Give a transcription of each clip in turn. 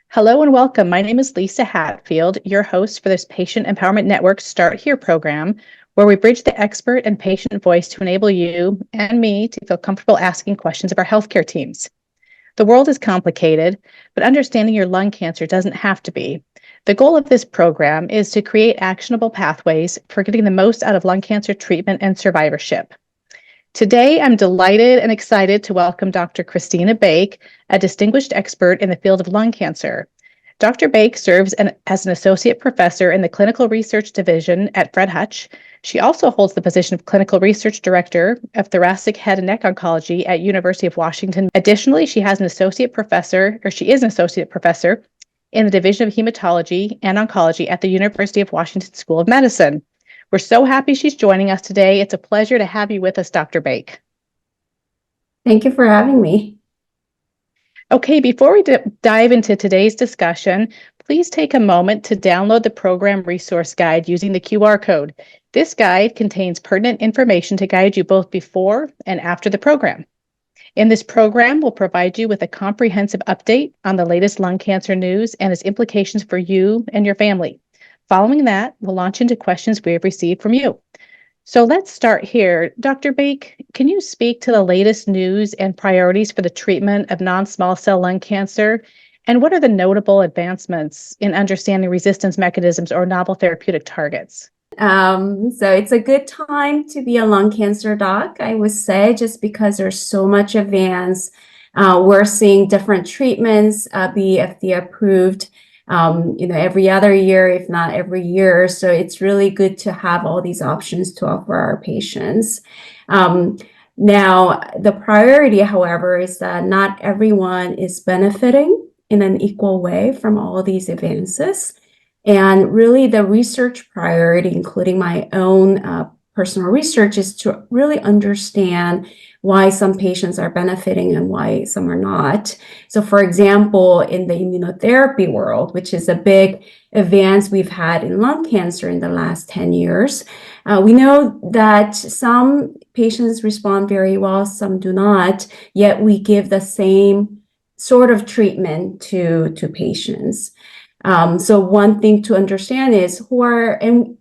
Hello and welcome. My name is Lisa Hatfield, your host for this Patient Empowerment Network Start Here program, where we bridge the expert and patient voice to enable you and me to feel comfortable asking questions of our healthcare teams. The world is complicated, but understanding your lung cancer doesn't have to be. The goal of this program is to create actionable pathways for getting the most out of lung cancer treatment and survivorship. Today, I'm delighted and excited to welcome Dr. Christina Baik, a distinguished expert in the field of lung cancer. Dr. Baik serves as an associate professor in the Clinical Research Division at Fred Hutch. She also holds the position of Clinical Research Director of Thoracic Head and Neck Oncology at University of Washington. Additionally, she is an associate professor in the Division of Hematology and Oncology at the University of Washington School of Medicine. We're so happy she's joining us today. It's a pleasure to have you with us, Dr. Baik. Thank you for having me. Okay, before we dive into today's discussion, please take a moment to download the program resource guide using the QR code. This guide contains pertinent information to guide you both before and after the program. In this program, we'll provide you with a comprehensive update on the latest lung cancer news and its implications for you and your family. Following that, we'll launch into questions we have received from you. So let's start here. Dr. Baik, can you speak to the latest news and priorities for the treatment of non-small cell lung cancer? And what are the notable advancements in understanding resistance mechanisms or novel therapeutic targets? So it's a good time to be a lung cancer doc, I would say, just because there's so much advance. We're seeing different treatments be FDA approved, every other year, if not every year. So it's really good to have all these options to offer our patients. Now, the priority, however, is that not everyone is benefiting in an equal way from all these advances. And really the research priority, including my own personal research, is to really understand why some patients are benefiting and why some are not. So for example, in the immunotherapy world, which is a big advance we've had in lung cancer in the last 10 years, we know that some patients respond very well, some do not, yet we give the same sort of treatment to patients. So one thing to understand is one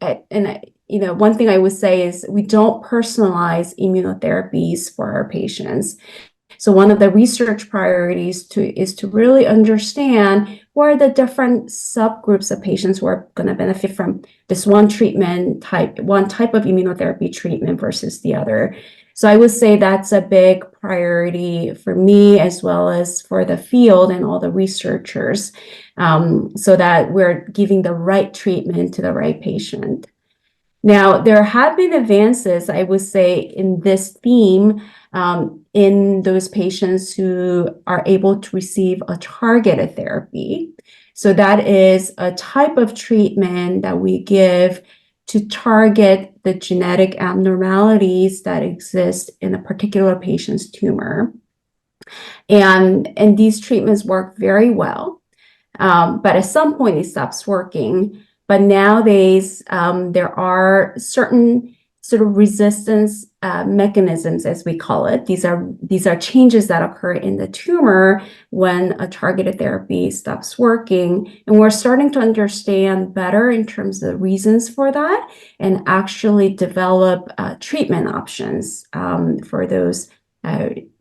thing I would say is we don't personalize immunotherapies for our patients. So one of the research priorities is to really understand what are the different subgroups of patients who are going to benefit from this one type of immunotherapy treatment versus the other. So I would say that's a big priority for me as well as for the field and all the researchers, so that we're giving the right treatment to the right patient. Now, there have been advances, I would say, in this theme in those patients who are able to receive a targeted therapy. So that is a type of treatment that we give to target the genetic abnormalities that exist in a particular patient's tumor. And these treatments work very well, but at some point it stops working. But nowadays, there are certain sort of resistance mechanisms, as we call it. These are changes that occur in the tumor when a targeted therapy stops working. And we're starting to understand better in terms of the reasons for that and actually develop treatment options for those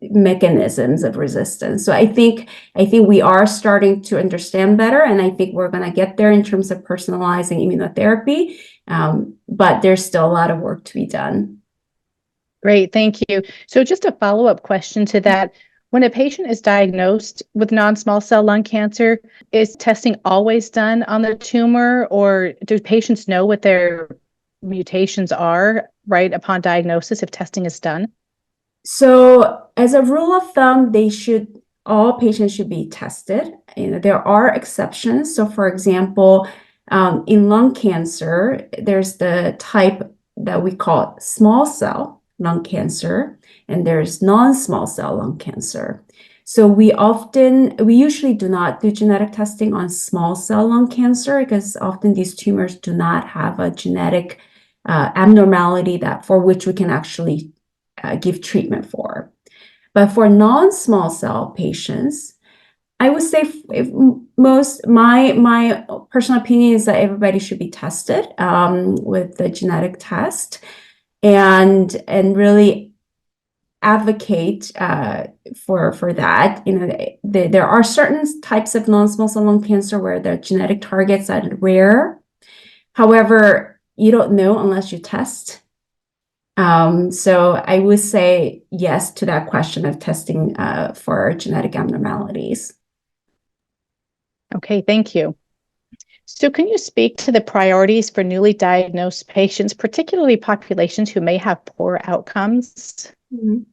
mechanisms of resistance. So I think we are starting to understand better, and I think we're going to get there in terms of personalizing immunotherapy, but there's still a lot of work to be done. Great, thank you. So just a follow-up question to that. When a patient is diagnosed with non-small cell lung cancer, is testing always done on the tumor, or do patients know what their mutations are right upon diagnosis if testing is done? So as a rule of thumb, all patients should be tested. There are exceptions. So for example, in lung cancer, there's the type that we call small cell lung cancer, and there's non-small cell lung cancer. So we usually do not do genetic testing on small cell lung cancer because often these tumors do not have a genetic abnormality for which we can actually give treatment for. But for non-small cell patients, I would say if my personal opinion is that everybody should be tested with the genetic test and really advocate for that. There are certain types of non-small cell lung cancer where the genetic targets are rare. However, you don't know unless you test. So I would say yes to that question of testing for genetic abnormalities. Okay, thank you. So can you speak to the priorities for newly diagnosed patients, particularly populations who may have poor outcomes? Mm-hmm.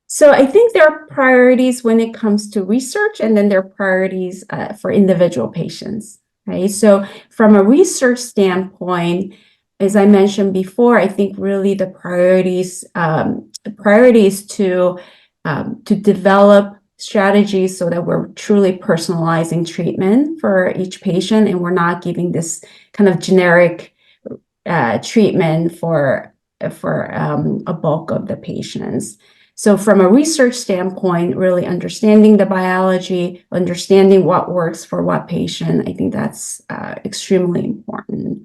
So I think there are priorities when it comes to research, and then there are priorities for individual patients, right? So from a research standpoint, as I mentioned before, I think really the priorities to develop strategies so that we're truly personalizing treatment for each patient, and we're not giving this kind of generic treatment for a bulk of the patients. So from a research standpoint, really understanding the biology, understanding what works for what patient, I think that's extremely important.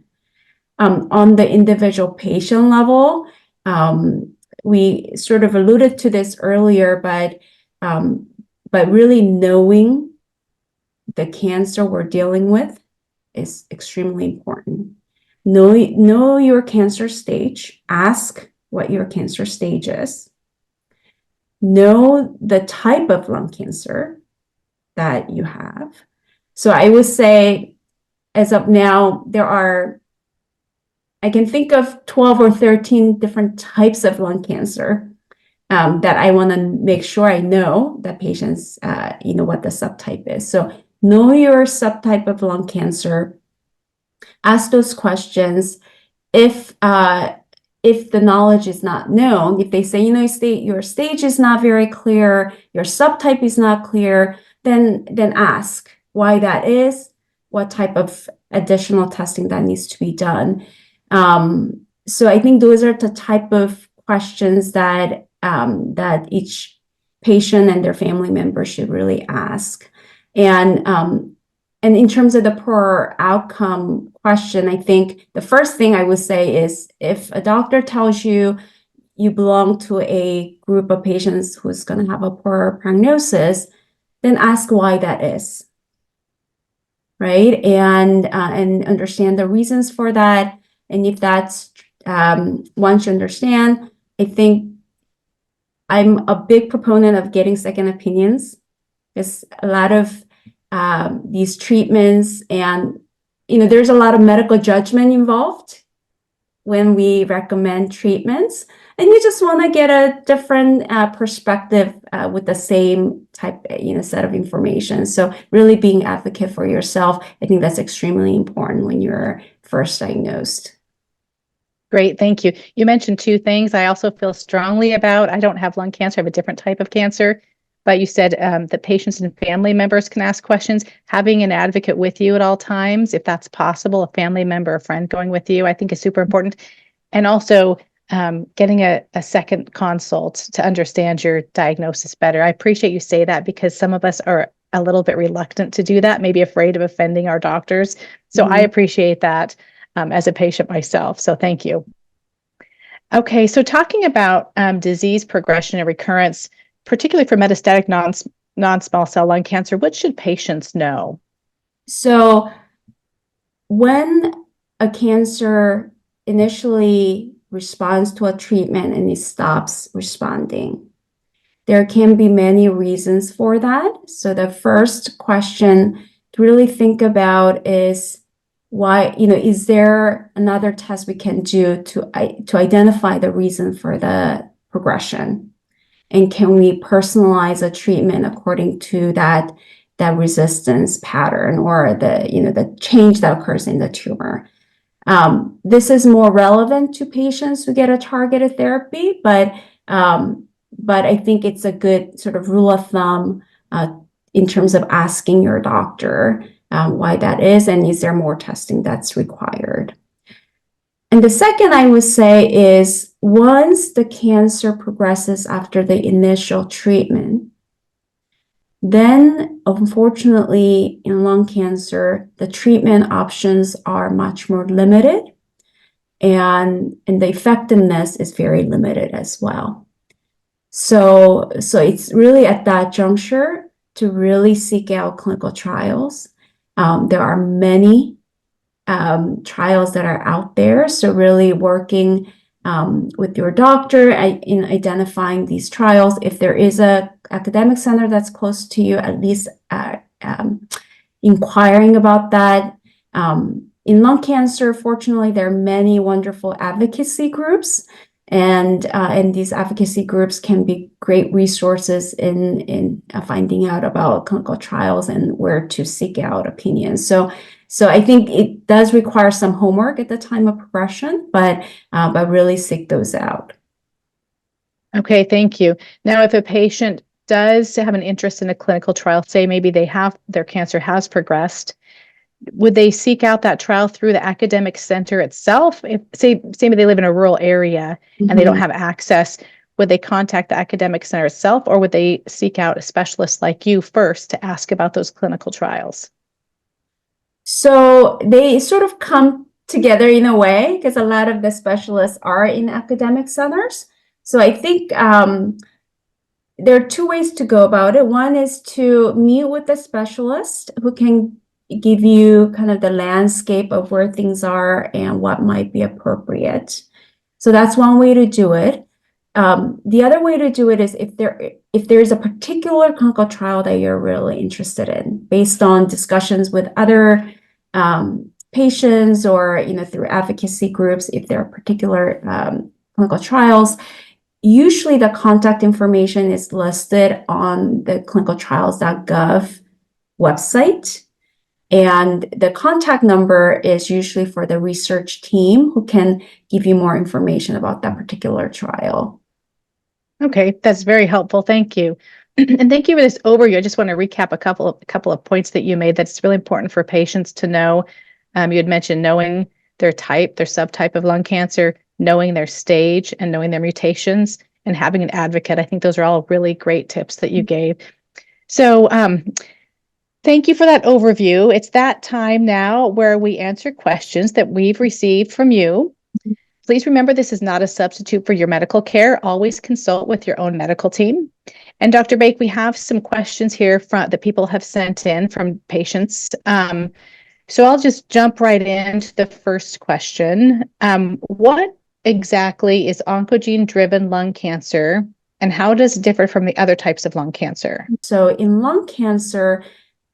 On the individual patient level, we sort of alluded to this earlier, but really knowing the cancer we're dealing with is extremely important. Know your cancer stage. Ask what your cancer stage is. Know the type of lung cancer that you have. So I would say, as of now, I can think of 12 or 13 different types of lung cancer that I want to make sure I know that patients, what the subtype is. So know your subtype of lung cancer. Ask those questions. If the knowledge is not known, if they say, your stage is not very clear, your subtype is not clear, then ask why that is, what type of additional testing that needs to be done. So I think those are the type of questions that each patient and their family member should really ask. And in terms of the poor outcome question, I think the first thing I would say is if a doctor tells you you belong to a group of patients who's going to have a poor prognosis, then ask why that is, right? And understand the reasons for that. And if that's once you understand, I think I'm a big proponent of getting second opinions. There's a lot of these treatments, and there's a lot of medical judgment involved when we recommend treatments, and you just want to get a different perspective with the same type set of information. So really being advocate for yourself, I think that's extremely important when you're first diagnosed. Great, thank you. You mentioned two things I also feel strongly about. I don't have lung cancer, I have a different type of cancer. But you said that patients and family members can ask questions. Having an advocate with you at all times, if that's possible, a family member, a friend going with you, I think is super important. And also getting a second consult to understand your diagnosis better. I appreciate you say that because some of us are a little bit reluctant to do that, maybe afraid of offending our doctors. So I appreciate that as a patient myself. So thank you. Okay, so talking about disease progression and recurrence, particularly for metastatic non-small cell lung cancer, what should patients know? So when a cancer initially responds to a treatment and it stops responding, there can be many reasons for that. So the first question to really think about is why, is there another test we can do to identify the reason for the progression? And can we personalize a treatment according to that resistance pattern or the change that occurs in the tumor? This is more relevant to patients who get a targeted therapy, but I think it's a good sort of rule of thumb in terms of asking your doctor why that is, and is there more testing that's required? And the second I would say is once the cancer progresses after the initial treatment, Then, unfortunately, in lung cancer, the treatment options are much more limited, and the effectiveness is very limited as well. So it's really at that juncture to really seek out clinical trials. There are many trials that are out there. So really working with your doctor in identifying these trials. If there is a academic center that's close to you, at least inquiring about that. In lung cancer, fortunately, there are many wonderful advocacy groups, and these advocacy groups can be great resources in finding out about clinical trials and where to seek out opinions. So I think it does require some homework at the time of progression, but really seek those out. Okay, thank you. Now, if a patient does have an interest in a clinical trial, say maybe their cancer has progressed, would they seek out that trial through the academic center itself? If say maybe they live in a rural area and they don't have access, would they contact the academic center itself, or would they seek out a specialist like you first to ask about those clinical trials? So they sort of come together in a way, because a lot of the specialists are in academic centers. So I think there are two ways to go about it. One is to meet with a specialist who can give you kind of the landscape of where things are and what might be appropriate. So that's one way to do it. The other way to do it is if there is a particular clinical trial that you're really interested in, based on discussions with other patients, or through advocacy groups, if there are particular clinical trials. Usually the contact information is listed on the clinicaltrials.gov website. And the contact number is usually for the research team who can give you more information about that particular trial. Okay, that's very helpful. Thank you. And thank you for this overview. I just want to recap a couple of points that you made that's really important for patients to know. You had mentioned knowing their subtype of lung cancer, knowing their stage and knowing their mutations, and having an advocate. I think those are all really great tips that you gave. So thank you for that overview. It's that time now where we answer questions that we've received from you. Please remember, this is not a substitute for your medical care. Always consult with your own medical team. And Dr. Baik, we have some questions here that people have sent in from patients. So I'll just jump right into the first question. What exactly is oncogene-driven lung cancer, and how does it differ from the other types of lung cancer? So in lung cancer,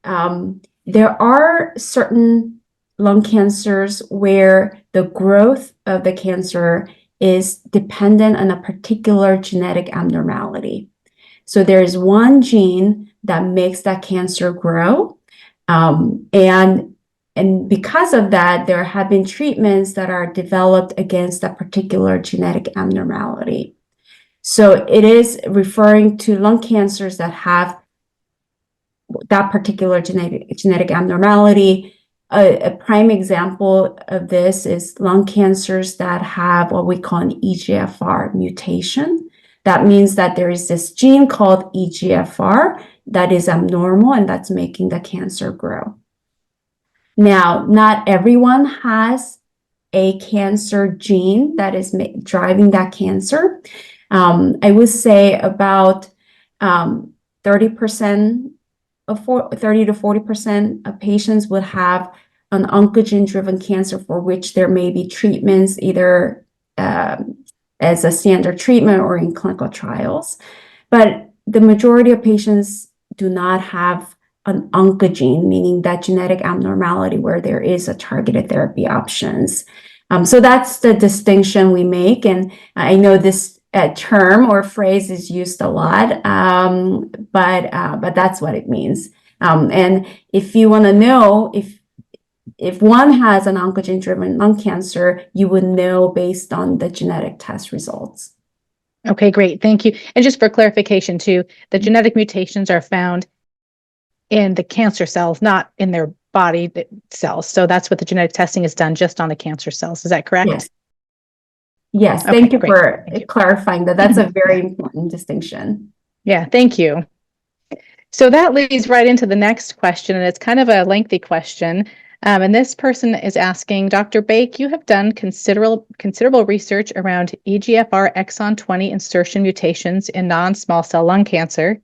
there are certain lung cancers where the growth of the cancer is dependent on a particular genetic abnormality. So there is one gene that makes that cancer grow, and because of that, there have been treatments that are developed against that particular genetic abnormality. So it is referring to lung cancers that have that particular genetic abnormality. A prime example of this is lung cancers that have what we call an EGFR mutation. That means that there is this gene called EGFR that is abnormal, and that's making the cancer grow. Now, not everyone has a cancer gene that is driving that cancer. I would say about 30% of 30 to 40% of patients would have an oncogene-driven cancer for which there may be treatments either as a standard treatment or in clinical trials. But the majority of patients do not have an oncogene, meaning that genetic abnormality where there is a targeted therapy options. So that's the distinction we make. And I know this term or phrase is used a lot, but that's what it means. And if you want to know if one has an oncogene-driven lung cancer, you would know based on the genetic test results. Okay, great. Thank you. And just for clarification too, the genetic mutations are found in the cancer cells, not in their body cells. So that's what the genetic testing is done, just on the cancer cells. Is that correct? Yes. Yes. Okay, thank you great. for clarifying that. That's a very important distinction. Yeah, thank you. So that leads right into the next question, and it's kind of a lengthy question. And this person is asking, Dr. Baik, you have done considerable research around EGFR exon 20 insertion mutations in non-small cell lung cancer.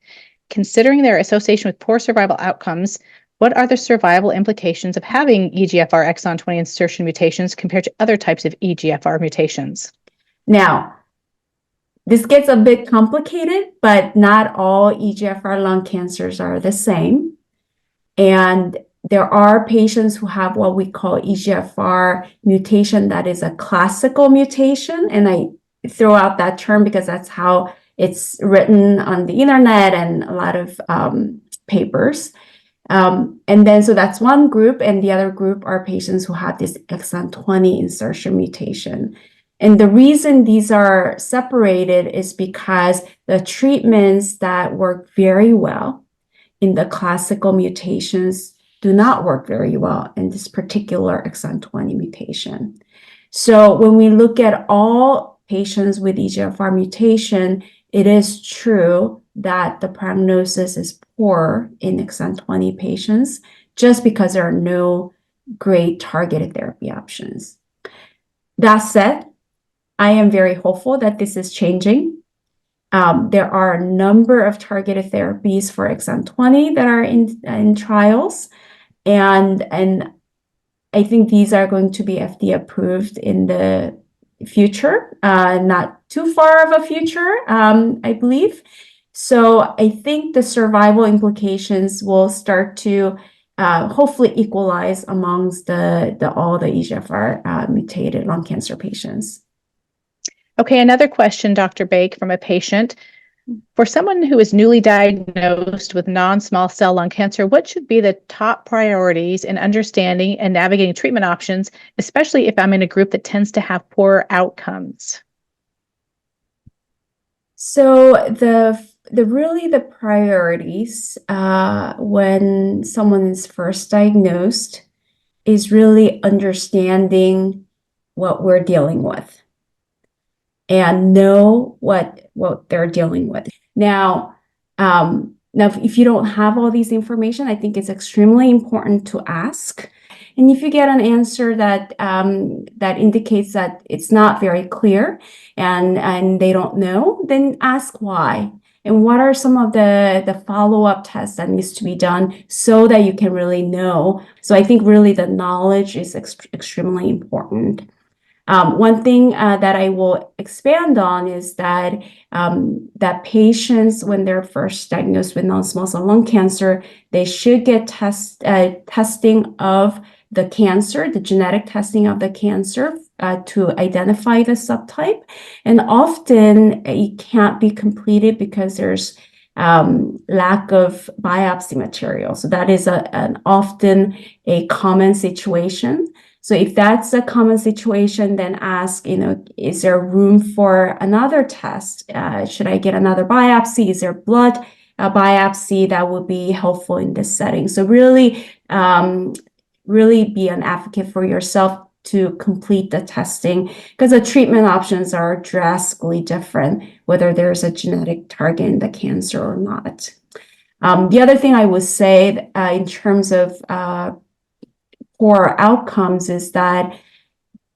Considering their association with poor survival outcomes, what are the survival implications of having EGFR exon 20 insertion mutations compared to other types of EGFR mutations? Now, this gets a bit complicated, but not all EGFR lung cancers are the same. And there are patients who have what we call EGFR mutation that is a classical mutation. And I throw out that term because that's how it's written on the internet and a lot of papers. And then, so that's one group, and the other group are patients who have this exon 20 insertion mutation. And the reason these are separated is because the treatments that work very well in the classical mutations do not work very well in this particular exon 20 mutation. So when we look at all patients with EGFR mutation, it is true that the prognosis is poor in exon 20 patients just because there are no great targeted therapy options. That said, I am very hopeful that this is changing. There are a number of targeted therapies for exon 20 that are in trials, and I think these are going to be FDA approved in the future, not too far of a future, I believe. So I think the survival implications will start to hopefully equalize amongst all the EGFR mutated lung cancer patients. Okay, another question, Dr. Baik, from a patient. For someone who is newly diagnosed with non-small cell lung cancer, what should be the top priorities in understanding and navigating treatment options, especially if I'm in a group that tends to have poor outcomes? So the priorities when someone is first diagnosed is really understanding what we're dealing with and know what they're dealing with. Now, if you don't have all these information, I think it's extremely important to ask. And if you get an answer that that indicates that it's not very clear and they don't know, then ask why. And what are some of the follow-up tests that needs to be done so that you can really know. So I think really the knowledge is extremely important. One thing that I will expand on is that that patients, when they're first diagnosed with non-small cell lung cancer, they should get testing of the cancer, the genetic testing of the cancer to identify the subtype. And often it can't be completed because there's lack of biopsy material. So that is often a common situation. So if that's a common situation, then ask, is there room for another test? Should I get another biopsy? Is there blood biopsy that would be helpful in this setting? So really be an advocate for yourself to complete the testing because the treatment options are drastically different, whether there's a genetic target in the cancer or not. The other thing I would say in terms of poor outcomes is that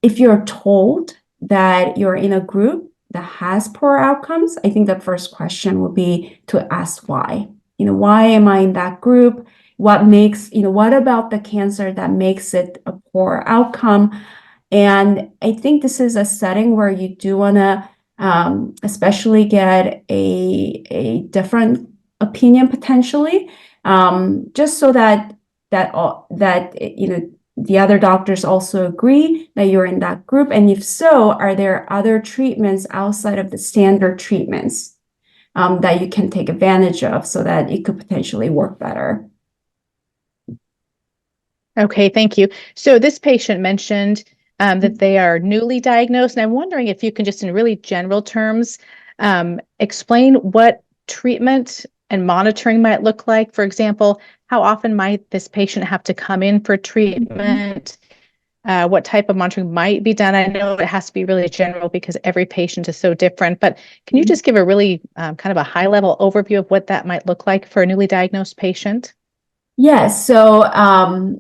if you're told that you're in a group that has poor outcomes, I think the first question would be to ask why. Why am I in that group? What about the cancer that makes it a poor outcome? And I think this is a setting where you do want to especially get a different opinion potentially, just so that the other doctors also agree that you're in that group, and if so, are there other treatments outside of the standard treatments that you can take advantage of so that it could potentially work better? Okay, thank you. So this patient mentioned that they are newly diagnosed, and I'm wondering if you can just in really general terms explain what treatment and monitoring might look like. For example, how often might this patient have to come in for treatment? what type of monitoring might be done? I know it has to be really general because every patient is so different, but can you just give a really kind of a high-level overview of what that might look like for a newly diagnosed patient? Yes, so I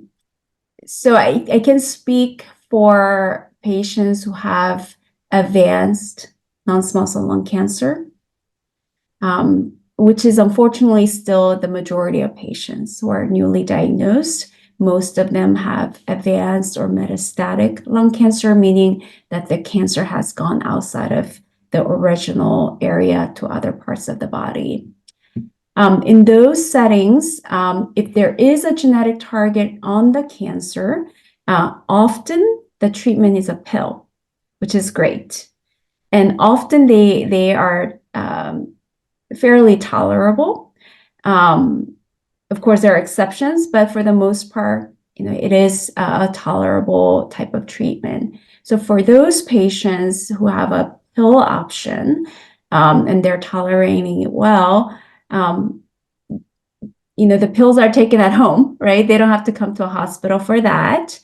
can speak for patients who have advanced non-small cell lung cancer, which is unfortunately still the majority of patients who are newly diagnosed. Most of them have advanced or metastatic lung cancer, meaning that the cancer has gone outside of the original area to other parts of the body. In those settings, if there is a genetic target on the cancer, often the treatment is a pill, which is great. And often they are fairly tolerable. Of course, there are exceptions, but for the most part, it is a tolerable type of treatment. So for those patients who have a pill option, and they're tolerating it well, the pills are taken at home, right? They don't have to come to a hospital for that.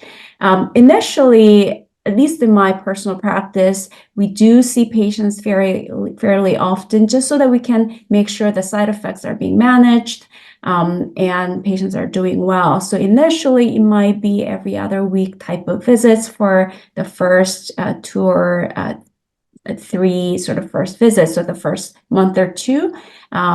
Initially, at least in my personal practice, we do see patients fairly often just so that we can make sure the side effects are being managed and patients are doing well. So initially, it might be every other week type of visits for the first 2 or 3 sort of first visits. So the first month or 2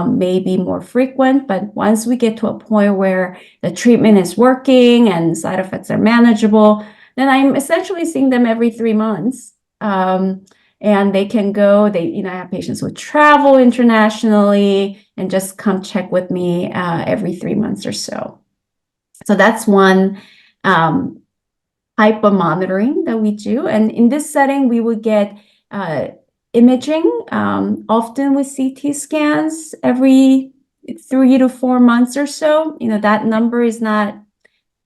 may be more frequent, but once we get to a point where the treatment is working and side effects are manageable, then I'm essentially seeing them every 3 months. And they can go, I have patients who travel internationally and just come check with me every 3 months or so. So that's one type of monitoring that we do. And in this setting, we would get imaging, often with CT scans every 3 to 4 months or so. That number is not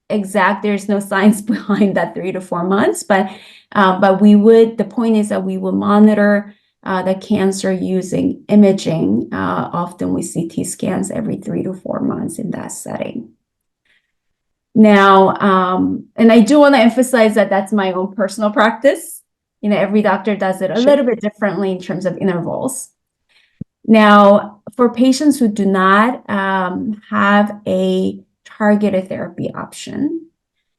exact. There's no science behind that 3 to 4 months, but the point is that we will monitor the cancer using imaging, often with CT scans every 3 to 4 months in that setting. Now, and I do want to emphasize that that's my own personal practice. Every doctor does it a little bit differently in terms of intervals. Now, for patients who do not have a targeted therapy option,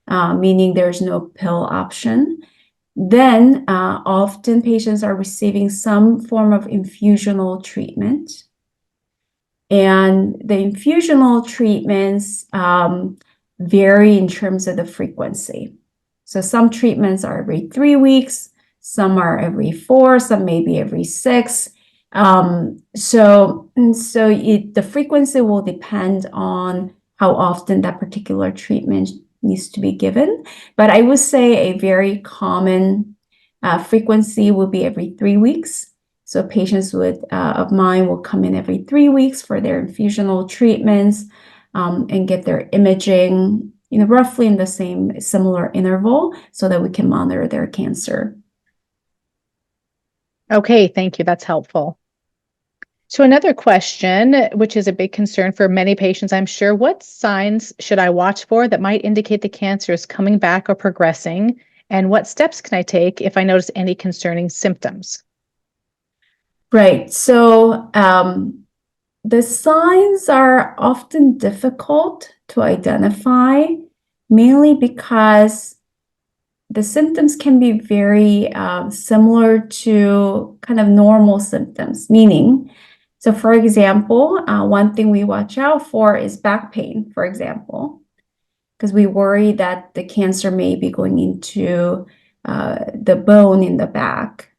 meaning there's no pill option, then often patients are receiving some form of infusional treatment. And the infusional treatments vary in terms of the frequency. So some treatments are every 3 weeks, some are every 4, some maybe every 6. So the frequency will depend on how often that particular treatment needs to be given. But I would say a very common frequency will be every 3 weeks. So patients of mine will come in every 3 weeks for their infusional treatments and get their imaging, roughly in the similar interval so that we can monitor their cancer. Okay, thank you. That's helpful. So another question, which is a big concern for many patients, I'm sure, what signs should I watch for that might indicate the cancer is coming back or progressing? And what steps can I take if I notice any concerning symptoms? Right. So the signs are often difficult to identify, mainly because the symptoms can be very similar to kind of normal symptoms, meaning, so for example, one thing we watch out for is back pain, for example, because we worry that the cancer may be going into the bone in the back.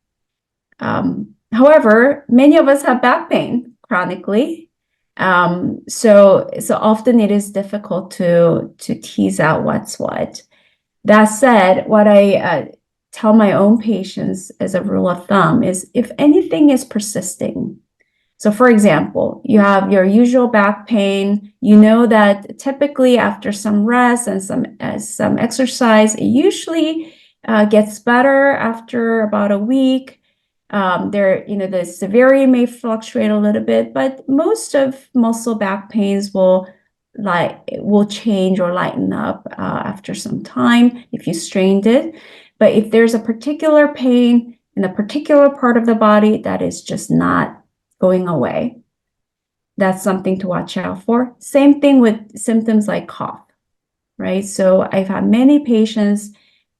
However, many of us have back pain chronically. So often it is difficult to tease out what's what. That said, what I tell my own patients as a rule of thumb is if anything is persisting. So for example, you have your usual back pain, that typically after some rest and some exercise, it usually gets better after about a week. The severity may fluctuate a little bit, but most of muscle back pains will it will change or lighten up after some time if you strained it. But if there's a particular pain in a particular part of the body that is just not going away, that's something to watch out for. Same thing with symptoms like cough, right? So I've had many patients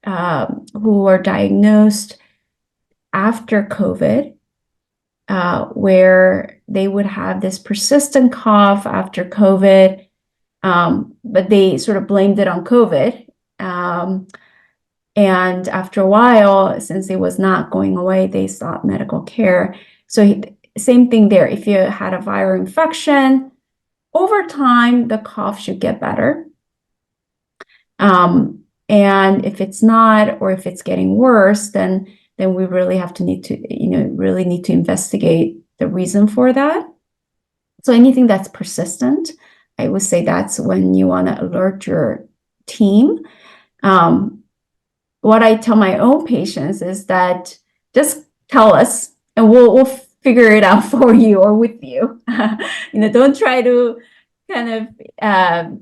who were diagnosed after COVID, where they would have this persistent cough after COVID, but they sort of blamed it on COVID. And after a while, since it was not going away, they sought medical care. So same thing there. If you had a viral infection, over time, the cough should get better. And if it's not, or if it's getting worse, then we really need to investigate the reason for that. So anything that's persistent, I would say that's when you want to alert your team. What I tell my own patients is that just tell us and we'll figure it out for you or with you. Don't try to kind of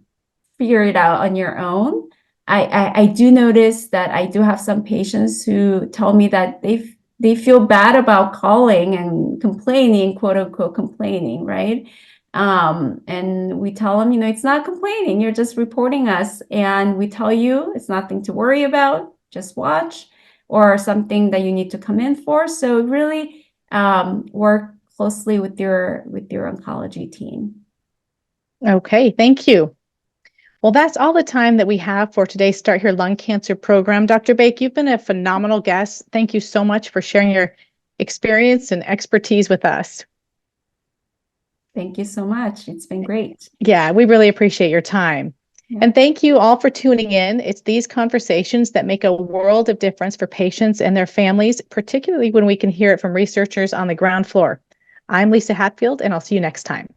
figure it out on your own. I do notice that I do have some patients who tell me that they feel bad about calling and complaining, quote unquote, complaining, right? And we tell them, it's not complaining, you're just reporting us. And we tell you it's nothing to worry about, just watch, or something that you need to come in for. So really work closely with your oncology team. Okay, thank you. Well, that's all the time that we have for today's Start Here Lung Cancer program. Dr. Baik, you've been a phenomenal guest. Thank you so much for sharing your experience and expertise with us. Thank you so much. It's been great. Yeah, we really appreciate your time. Yeah. And thank you all for tuning in. It's these conversations that make a world of difference for patients and their families, particularly when we can hear it from researchers on the ground floor. I'm Lisa Hatfield, and I'll see you next time.